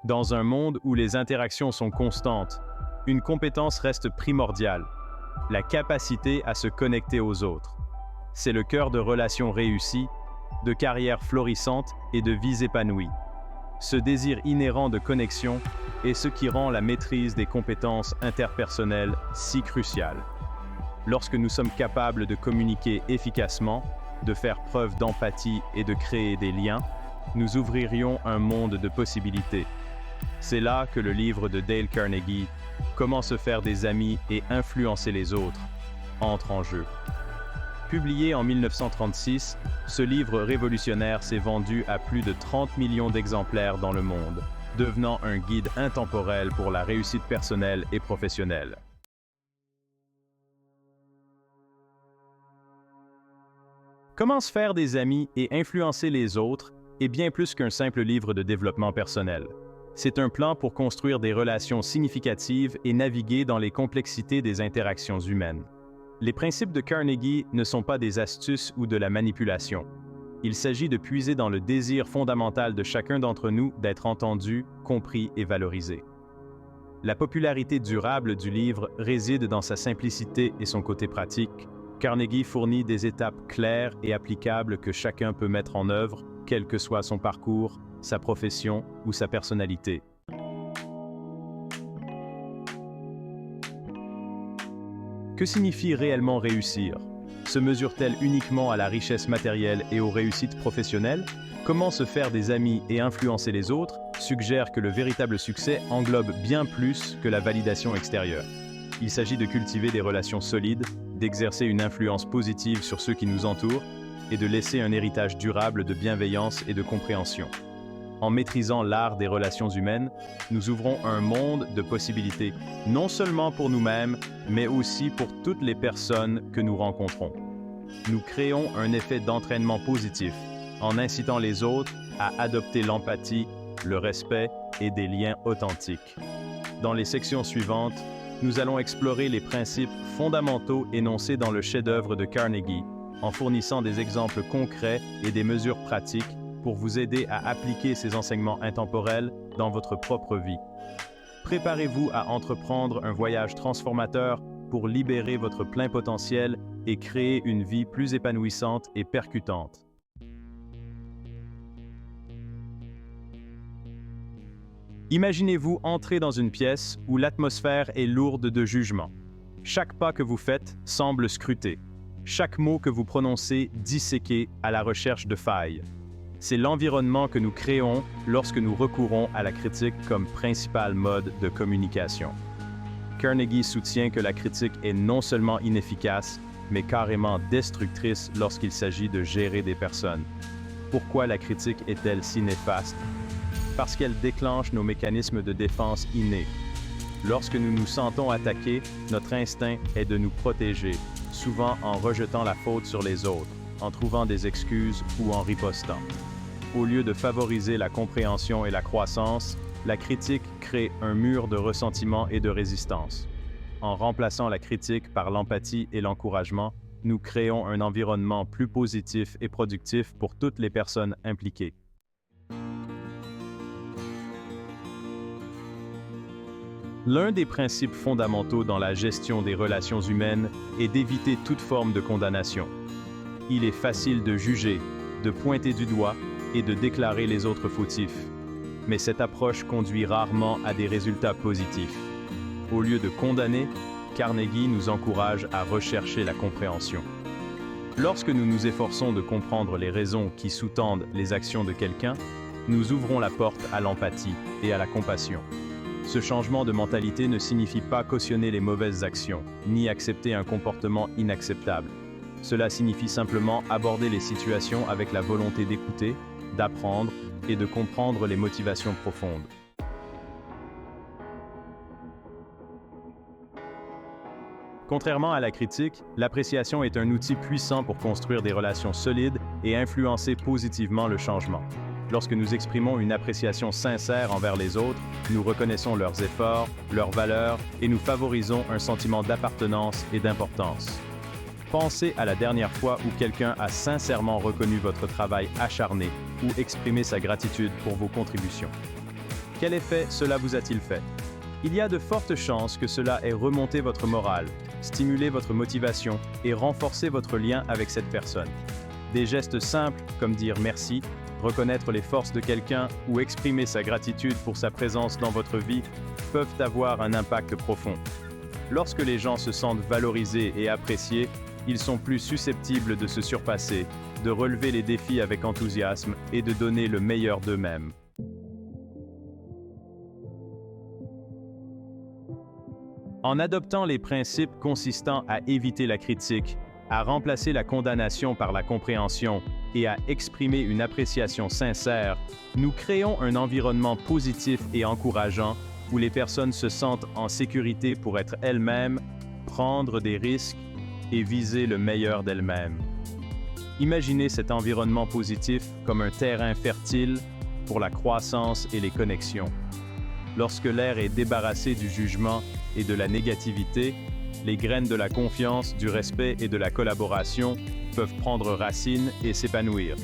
Dans un monde où les interactions sont constantes, une compétence reste primordiale, la capacité à se connecter aux autres. C'est le cœur de relations réussies, de carrières florissantes et de vies épanouies. Ce désir inhérent de connexion est ce qui rend la maîtrise des compétences interpersonnelles si cruciale. Lorsque nous sommes capables de communiquer efficacement, de faire preuve d'empathie et de créer des liens, nous ouvririons un monde de possibilités. C'est là que le livre de Dale Carnegie, Comment se faire des amis et influencer les autres, entre en jeu. Publié en 1936, ce livre révolutionnaire s'est vendu à plus de 30 millions d'exemplaires dans le monde, devenant un guide intemporel pour la réussite personnelle et professionnelle. Comment se faire des amis et influencer les autres est bien plus qu'un simple livre de développement personnel. C'est un plan pour construire des relations significatives et naviguer dans les complexités des interactions humaines. Les principes de Carnegie ne sont pas des astuces ou de la manipulation. Il s'agit de puiser dans le désir fondamental de chacun d'entre nous d'être entendu, compris et valorisé. La popularité durable du livre réside dans sa simplicité et son côté pratique. Carnegie fournit des étapes claires et applicables que chacun peut mettre en œuvre, quel que soit son parcours, sa profession ou sa personnalité. Que signifie réellement réussir? Se mesure-t-elle uniquement à la richesse matérielle et aux réussites professionnelles? Comment se faire des amis et influencer les autres suggère que le véritable succès englobe bien plus que la validation extérieure. Il s'agit de cultiver des relations solides, d'exercer une influence positive sur ceux qui nous entourent et de laisser un héritage durable de bienveillance et de compréhension. En maîtrisant l'art des relations humaines, nous ouvrons un monde de possibilités, non seulement pour nous-mêmes, mais aussi pour toutes les personnes que nous rencontrons. Nous créons un effet d'entraînement positif en incitant les autres à adopter l'empathie, le respect et des liens authentiques. Dans les sections suivantes, nous allons explorer les principes fondamentaux énoncés dans le chef-d'œuvre de Carnegie, en fournissant des exemples concrets et des mesures pratiques pour vous aider à appliquer ces enseignements intemporels dans votre propre vie. Préparez-vous à entreprendre un voyage transformateur pour libérer votre plein potentiel et créer une vie plus épanouissante et percutante. Imaginez-vous entrer dans une pièce où l'atmosphère est lourde de jugement. Chaque pas que vous faites semble scruté. Chaque mot que vous prononcez disséqué à la recherche de failles. C'est l'environnement que nous créons lorsque nous recourons à la critique comme principal mode de communication. Carnegie soutient que la critique est non seulement inefficace, mais carrément destructrice lorsqu'il s'agit de gérer des personnes. Pourquoi la critique est-elle si néfaste? Parce qu'elle déclenche nos mécanismes de défense innés. Lorsque nous nous sentons attaqués, notre instinct est de nous protéger, souvent en rejetant la faute sur les autres, en trouvant des excuses ou en ripostant. Au lieu de favoriser la compréhension et la croissance, la critique crée un mur de ressentiment et de résistance. En remplaçant la critique par l'empathie et l'encouragement, nous créons un environnement plus positif et productif pour toutes les personnes impliquées. L'un des principes fondamentaux dans la gestion des relations humaines est d'éviter toute forme de condamnation. Il est facile de juger, de pointer du doigt et de déclarer les autres fautifs. Mais cette approche conduit rarement à des résultats positifs. Au lieu de condamner, Carnegie nous encourage à rechercher la compréhension. Lorsque nous nous efforçons de comprendre les raisons qui sous-tendent les actions de quelqu'un, nous ouvrons la porte à l'empathie et à la compassion. Ce changement de mentalité ne signifie pas cautionner les mauvaises actions, ni accepter un comportement inacceptable. Cela signifie simplement aborder les situations avec la volonté d'écouter, d'apprendre et de comprendre les motivations profondes. Contrairement à la critique, l'appréciation est un outil puissant pour construire des relations solides et influencer positivement le changement. Lorsque nous exprimons une appréciation sincère envers les autres, nous reconnaissons leurs efforts, leurs valeurs et nous favorisons un sentiment d'appartenance et d'importance. Pensez à la dernière fois où quelqu'un a sincèrement reconnu votre travail acharné ou exprimé sa gratitude pour vos contributions. Quel effet cela vous a-t-il fait? Il y a de fortes chances que cela ait remonté votre morale, stimulé votre motivation et renforcé votre lien avec cette personne. Des gestes simples comme dire merci, reconnaître les forces de quelqu'un ou exprimer sa gratitude pour sa présence dans votre vie peuvent avoir un impact profond. Lorsque les gens se sentent valorisés et appréciés, ils sont plus susceptibles de se surpasser, de relever les défis avec enthousiasme et de donner le meilleur d'eux-mêmes. En adoptant les principes consistant à éviter la critique, à remplacer la condamnation par la compréhension et à exprimer une appréciation sincère, nous créons un environnement positif et encourageant où les personnes se sentent en sécurité pour être elles-mêmes, prendre des risques et viser le meilleur d'elles-mêmes. Imaginez cet environnement positif comme un terrain fertile pour la croissance et les connexions. Lorsque l'air est débarrassé du jugement et de la négativité, les graines de la confiance, du respect et de la collaboration peuvent prendre racine et s'épanouir.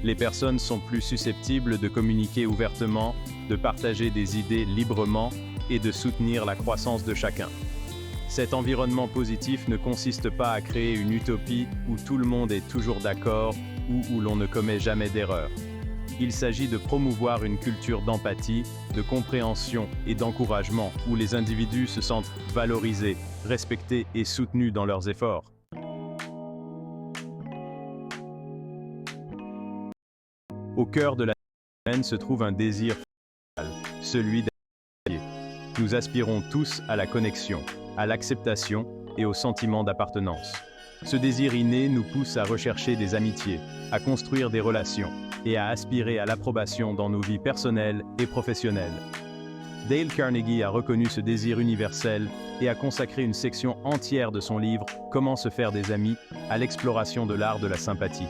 Les personnes sont plus susceptibles de communiquer ouvertement, de partager des idées librement et de soutenir la croissance de chacun. Cet environnement positif ne consiste pas à créer une utopie où tout le monde est toujours d'accord ou où l'on ne commet jamais d'erreur. Il s'agit de promouvoir une culture d'empathie, de compréhension et d'encouragement où les individus se sentent valorisés, respectés et soutenus dans leurs efforts. Au cœur de la humaine se trouve un désir fondamental, celui d'amitié. Nous aspirons tous à la connexion, à l'acceptation et au sentiment d'appartenance. Ce désir inné nous pousse à rechercher des amitiés, à construire des relations et à aspirer à l'approbation dans nos vies personnelles et professionnelles. Dale Carnegie a reconnu ce désir universel et a consacré une section entière de son livre « Comment se faire des amis » à l'exploration de l'art de la sympathie.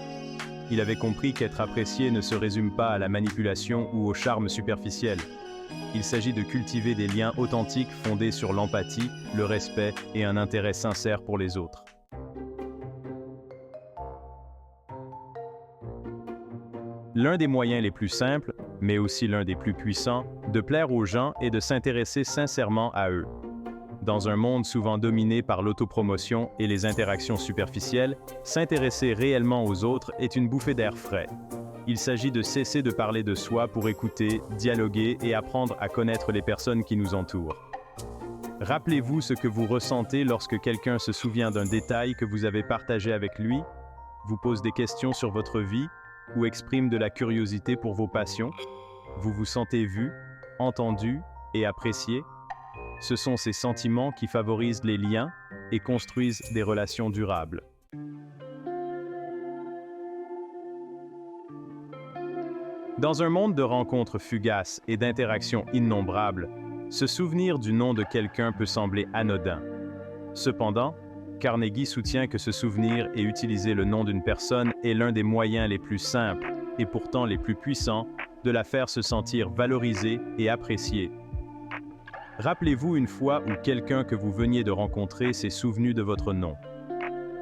Il avait compris qu'être apprécié ne se résume pas à la manipulation ou au charme superficiel. Il s'agit de cultiver des liens authentiques fondés sur l'empathie, le respect et un intérêt sincère pour les autres. L'un des moyens les plus simples, mais aussi l'un des plus puissants, de plaire aux gens est de s'intéresser sincèrement à eux. Dans un monde souvent dominé par l'autopromotion et les interactions superficielles, s'intéresser réellement aux autres est une bouffée d'air frais. Il s'agit de cesser de parler de soi pour écouter, dialoguer et apprendre à connaître les personnes qui nous entourent. Rappelez-vous ce que vous ressentez lorsque quelqu'un se souvient d'un détail que vous avez partagé avec lui, vous pose des questions sur votre vie, ou exprime de la curiosité pour vos passions. Vous vous sentez vu, entendu et apprécié. Ce sont ces sentiments qui favorisent les liens et construisent des relations durables. Dans un monde de rencontres fugaces et d'interactions innombrables, se souvenir du nom de quelqu'un peut sembler anodin. Cependant, Carnegie soutient que se souvenir et utiliser le nom d'une personne est l'un des moyens les plus simples et pourtant les plus puissants de la faire se sentir valorisée et appréciée. Rappelez-vous une fois où quelqu'un que vous veniez de rencontrer s'est souvenu de votre nom.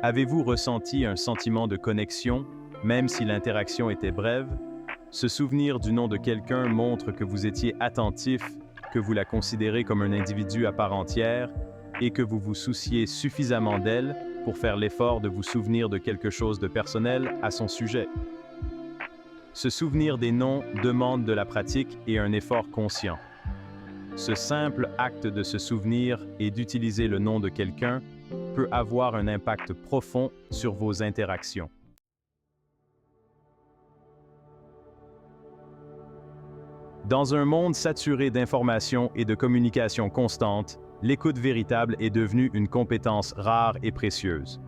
Avez-vous ressenti un sentiment de connexion, même si l'interaction était brève? Se souvenir du nom de quelqu'un montre que vous étiez attentif, que vous la considérez comme un individu à part entière et que vous vous souciez suffisamment d'elle pour faire l'effort de vous souvenir de quelque chose de personnel à son sujet. Se souvenir des noms demande de la pratique et un effort conscient. Ce simple acte de se souvenir et d'utiliser le nom de quelqu'un peut avoir un impact profond sur vos interactions. Dans un monde saturé d'informations et de communication constante, l'écoute véritable est devenue une compétence rare et précieuse.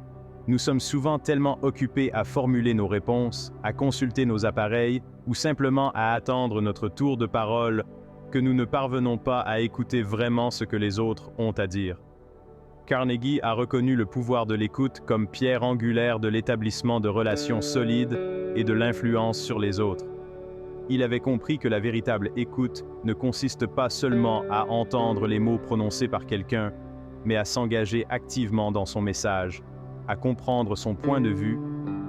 Nous sommes souvent tellement occupés à formuler nos réponses, à consulter nos appareils ou simplement à attendre notre tour de parole que nous ne parvenons pas à écouter vraiment ce que les autres ont à dire. Carnegie a reconnu le pouvoir de l'écoute comme pierre angulaire de l'établissement de relations solides et de l'influence sur les autres. Il avait compris que la véritable écoute ne consiste pas seulement à entendre les mots prononcés par quelqu'un, mais à s'engager activement dans son message, à comprendre son point de vue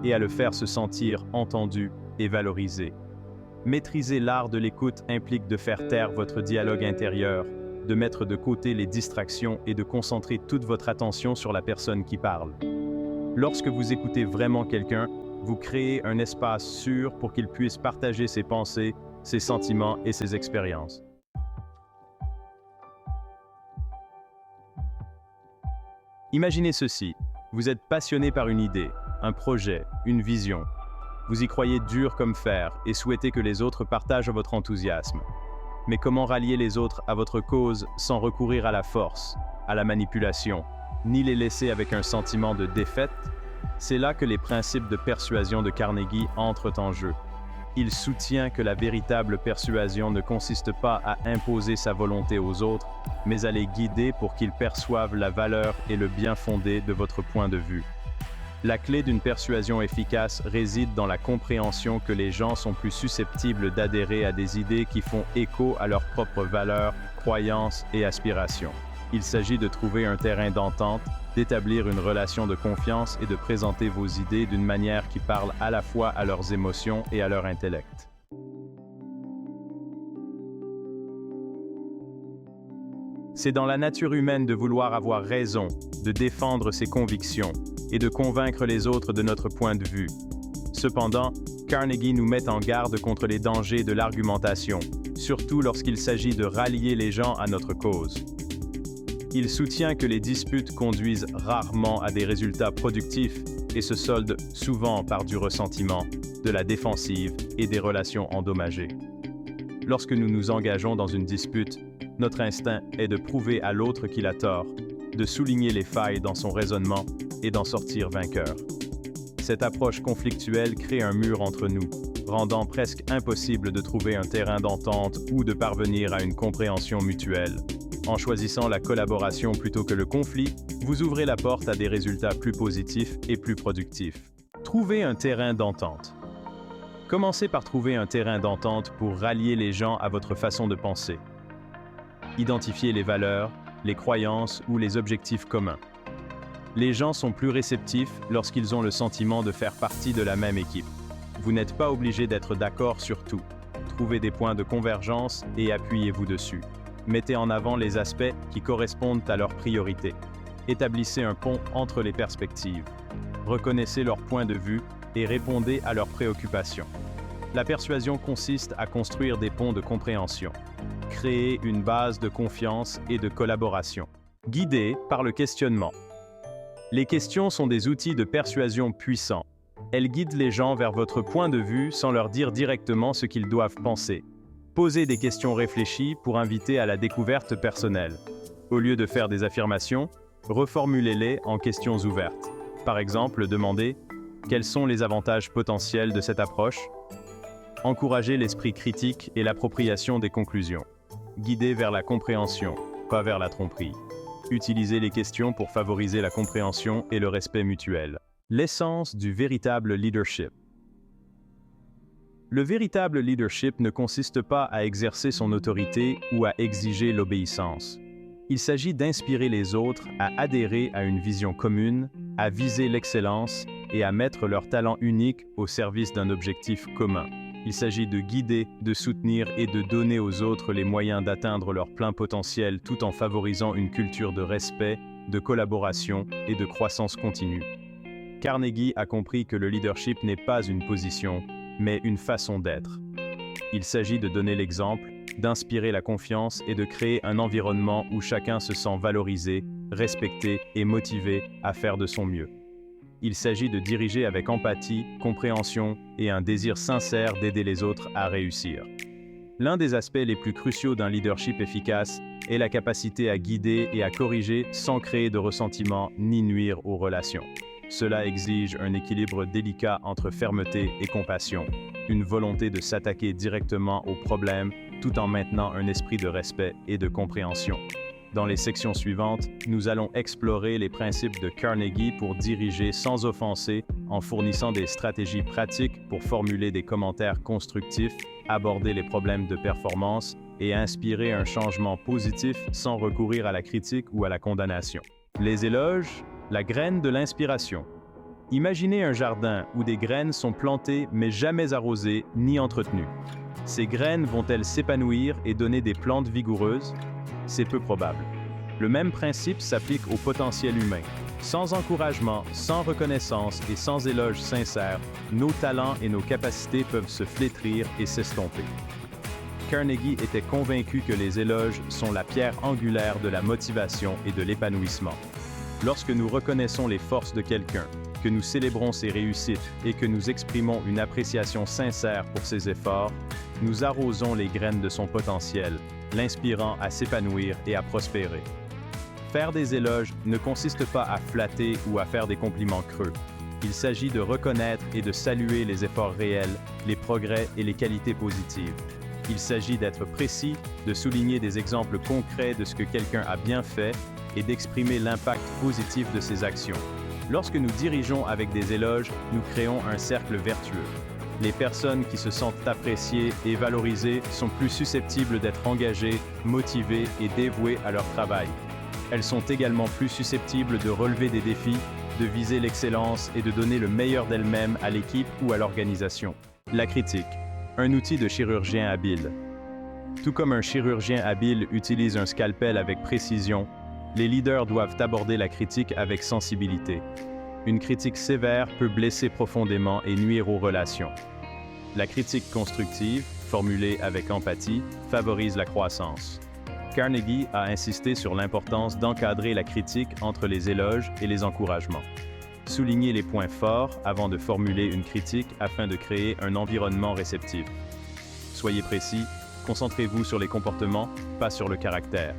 et à le faire se sentir entendu et valorisé. Maîtriser l'art de l'écoute implique de faire taire votre dialogue intérieur, de mettre de côté les distractions et de concentrer toute votre attention sur la personne qui parle. Lorsque vous écoutez vraiment quelqu'un, vous créez un espace sûr pour qu'il puisse partager ses pensées, ses sentiments et ses expériences. Imaginez ceci, vous êtes passionné par une idée, un projet, une vision. Vous y croyez dur comme fer et souhaitez que les autres partagent votre enthousiasme. Mais comment rallier les autres à votre cause sans recourir à la force, à la manipulation, ni les laisser avec un sentiment de défaite? C'est là que les principes de persuasion de Carnegie entrent en jeu. Il soutient que la véritable persuasion ne consiste pas à imposer sa volonté aux autres, mais à les guider pour qu'ils perçoivent la valeur et le bien fondé de votre point de vue. La clé d'une persuasion efficace réside dans la compréhension que les gens sont plus susceptibles d'adhérer à des idées qui font écho à leurs propres valeurs, croyances et aspirations. Il s'agit de trouver un terrain d'entente, d'établir une relation de confiance et de présenter vos idées d'une manière qui parle à la fois à leurs émotions et à leur intellect. C'est dans la nature humaine de vouloir avoir raison, de défendre ses convictions et de convaincre les autres de notre point de vue. Cependant, Carnegie nous met en garde contre les dangers de l'argumentation, surtout lorsqu'il s'agit de rallier les gens à notre cause. Il soutient que les disputes conduisent rarement à des résultats productifs et se soldent souvent par du ressentiment, de la défensive et des relations endommagées. Lorsque nous nous engageons dans une dispute, notre instinct est de prouver à l'autre qu'il a tort, de souligner les failles dans son raisonnement et d'en sortir vainqueur. Cette approche conflictuelle crée un mur entre nous, rendant presque impossible de trouver un terrain d'entente ou de parvenir à une compréhension mutuelle. En choisissant la collaboration plutôt que le conflit, vous ouvrez la porte à des résultats plus positifs et plus productifs. Trouvez un terrain d'entente. Commencez par trouver un terrain d'entente pour rallier les gens à votre façon de penser. Identifiez les valeurs, les croyances ou les objectifs communs. Les gens sont plus réceptifs lorsqu'ils ont le sentiment de faire partie de la même équipe. Vous n'êtes pas obligé d'être d'accord sur tout. Trouvez des points de convergence et appuyez-vous dessus. Mettez en avant les aspects qui correspondent à leurs priorités. Établissez un pont entre les perspectives. Reconnaissez leurs points de vue et répondez à leurs préoccupations. La persuasion consiste à construire des ponts de compréhension. Créer une base de confiance et de collaboration. Guidé par le questionnement. Les questions sont des outils de persuasion puissants. Elles guident les gens vers votre point de vue sans leur dire directement ce qu'ils doivent penser. Posez des questions réfléchies pour inviter à la découverte personnelle. Au lieu de faire des affirmations, reformulez-les en questions ouvertes. Par exemple, demandez « Quels sont les avantages potentiels de cette approche ?» Encouragez l'esprit critique et l'appropriation des conclusions. Guidez vers la compréhension, pas vers la tromperie. Utilisez les questions pour favoriser la compréhension et le respect mutuel. L'essence du véritable leadership. Le véritable leadership ne consiste pas à exercer son autorité ou à exiger l'obéissance. Il s'agit d'inspirer les autres à adhérer à une vision commune, à viser l'excellence et à mettre leur talent unique au service d'un objectif commun. Il s'agit de guider, de soutenir et de donner aux autres les moyens d'atteindre leur plein potentiel tout en favorisant une culture de respect, de collaboration et de croissance continue. Carnegie a compris que le leadership n'est pas une position, mais une façon d'être. Il s'agit de donner l'exemple, d'inspirer la confiance et de créer un environnement où chacun se sent valorisé, respecté et motivé à faire de son mieux. Il s'agit de diriger avec empathie, compréhension et un désir sincère d'aider les autres à réussir. L'un des aspects les plus cruciaux d'un leadership efficace est la capacité à guider et à corriger sans créer de ressentiment ni nuire aux relations. Cela exige un équilibre délicat entre fermeté et compassion, une volonté de s'attaquer directement aux problèmes tout en maintenant un esprit de respect et de compréhension. Dans les sections suivantes, nous allons explorer les principes de Carnegie pour diriger sans offenser, en fournissant des stratégies pratiques pour formuler des commentaires constructifs, aborder les problèmes de performance et inspirer un changement positif sans recourir à la critique ou à la condamnation. Les éloges, la graine de l'inspiration. Imaginez un jardin où des graines sont plantées mais jamais arrosées ni entretenues. Ces graines vont-elles s'épanouir et donner des plantes vigoureuses? C'est peu probable. Le même principe s'applique au potentiel humain. Sans encouragement, sans reconnaissance et sans éloge sincère, nos talents et nos capacités peuvent se flétrir et s'estomper. Carnegie était convaincu que les éloges sont la pierre angulaire de la motivation et de l'épanouissement. Lorsque nous reconnaissons les forces de quelqu'un, que nous célébrons ses réussites et que nous exprimons une appréciation sincère pour ses efforts, nous arrosons les graines de son potentiel, l'inspirant à s'épanouir et à prospérer. Faire des éloges ne consiste pas à flatter ou à faire des compliments creux. Il s'agit de reconnaître et de saluer les efforts réels, les progrès et les qualités positives. Il s'agit d'être précis, de souligner des exemples concrets de ce que quelqu'un a bien fait et d'exprimer l'impact positif de ses actions. Lorsque nous dirigeons avec des éloges, nous créons un cercle vertueux. Les personnes qui se sentent appréciées et valorisées sont plus susceptibles d'être engagées, motivées et dévouées à leur travail. Elles sont également plus susceptibles de relever des défis, de viser l'excellence et de donner le meilleur d'elles-mêmes à l'équipe ou à l'organisation. La critique, un outil de chirurgien habile. Tout comme un chirurgien habile utilise un scalpel avec précision, les leaders doivent aborder la critique avec sensibilité. Une critique sévère peut blesser profondément et nuire aux relations. La critique constructive, formulée avec empathie, favorise la croissance. Carnegie a insisté sur l'importance d'encadrer la critique entre les éloges et les encouragements. Soulignez les points forts avant de formuler une critique afin de créer un environnement réceptif. Soyez précis, concentrez-vous sur les comportements, pas sur le caractère.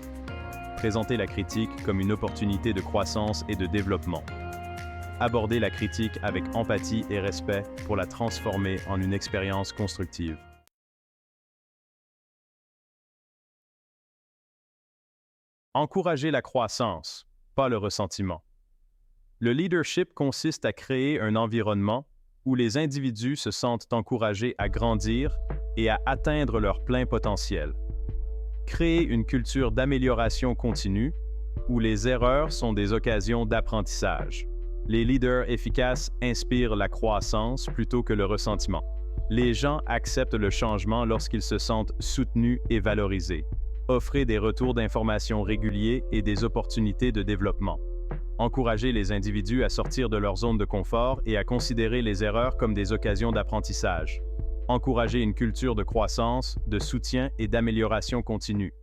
Présentez la critique comme une opportunité de croissance et de développement. Abordez la critique avec empathie et respect pour la transformer en une expérience constructive. Encouragez la croissance, pas le ressentiment. Le leadership consiste à créer un environnement où les individus se sentent encouragés à grandir et à atteindre leur plein potentiel. Créer une culture d'amélioration continue où les erreurs sont des occasions d'apprentissage. Les leaders efficaces inspirent la croissance plutôt que le ressentiment. Les gens acceptent le changement lorsqu'ils se sentent soutenus et valorisés. Offrez des retours d'informations réguliers et des opportunités de développement. Encouragez les individus à sortir de leur zone de confort et à considérer les erreurs comme des occasions d'apprentissage. Encouragez une culture de croissance, de soutien et d'amélioration continue.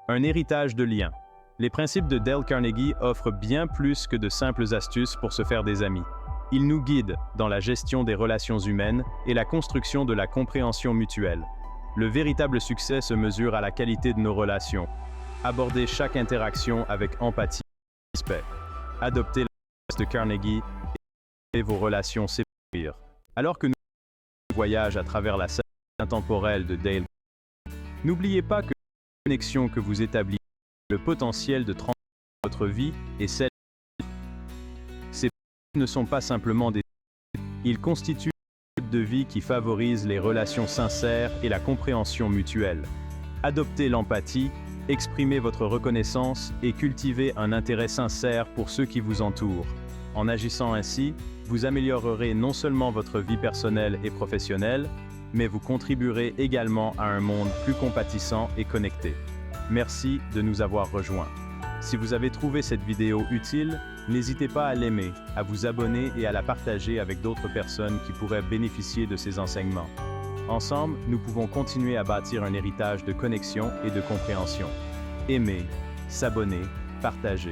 Un héritage de liens. Les principes de Dale Carnegie offrent bien plus que de simples astuces pour se faire des amis. Ils nous guident dans la gestion des relations humaines et la construction de la compréhension mutuelle. Le véritable succès se mesure à la qualité de nos relations. Abordez chaque interaction avec empathie et respect. Adoptez la de Carnegie et vos relations s'épanouir. Alors que nous voyage à travers la scène intemporelle de Dale, n'oubliez pas que la connexion que vous établissez a le potentiel de transformer votre vie et celle Ces ne sont pas simplement des ils constituent un mode de vie qui favorise les relations sincères et la compréhension mutuelle. Adoptez l'empathie, exprimez votre reconnaissance et cultivez un intérêt sincère pour ceux qui vous entourent. En agissant ainsi, vous améliorerez non seulement votre vie personnelle et professionnelle, mais vous contribuerez également à un monde plus compatissant et connecté. Merci de nous avoir rejoints. Si vous avez trouvé cette vidéo utile, n'hésitez pas à l'aimer, à vous abonner et à la partager avec d'autres personnes qui pourraient bénéficier de ces enseignements. Ensemble, nous pouvons continuer à bâtir un héritage de connexion et de compréhension. Aimer, s'abonner, partager.